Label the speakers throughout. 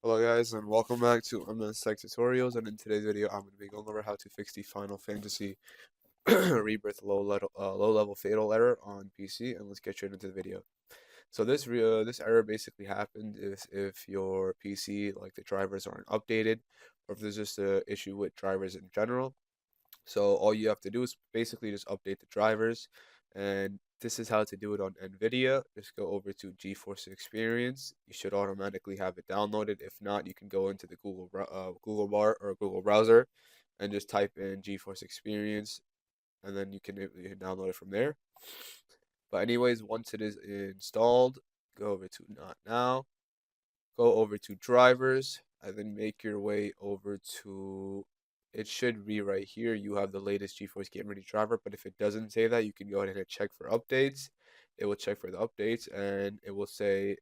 Speaker 1: Hello guys and welcome back to MS Tech Tutorials, and in today's video I'm going to be going over how to fix the Final Fantasy Rebirth low level fatal error on PC, and let's get straight into the video. So this error basically happened if your PC, like, the drivers aren't updated, or if there's just a issue with drivers in general. So all you have to do is basically just update the drivers, and this is how to do it on NVIDIA. Just go over to GeForce Experience. You should automatically have it downloaded. If not, you can go into the Google bar or Google browser and just type in GeForce Experience, and then you can download it from there. But anyways, once it is installed, go over to Not Now, go over to Drivers, and then make your way over to, it should be right here. You have the latest GeForce Game Ready driver, but if it doesn't say that, you can go ahead and check for updates. It will check for the updates, and it will say,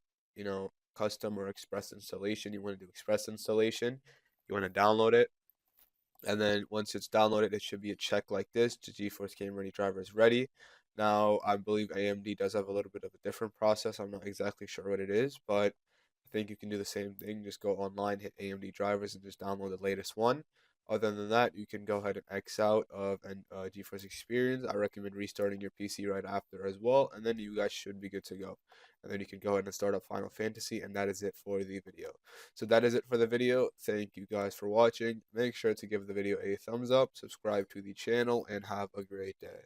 Speaker 1: custom or express installation. You want to do express installation. You want to download it, and then once it's downloaded, it should be a check like this: the GeForce Game Ready driver is ready. Now, I believe AMD does have a little bit of a different process. I'm not exactly sure what it is, but I think you can do the same thing. Just go online, hit AMD drivers, and just download the latest one. Other than that, you can go ahead and X out of GeForce Experience. I recommend restarting your PC right after as well, and then you guys should be good to go. And then you can go ahead and start up Final Fantasy, and that is it for the video. So that is it for the video. Thank you guys for watching. Make sure to give the video a thumbs up, subscribe to the channel, and have a great day.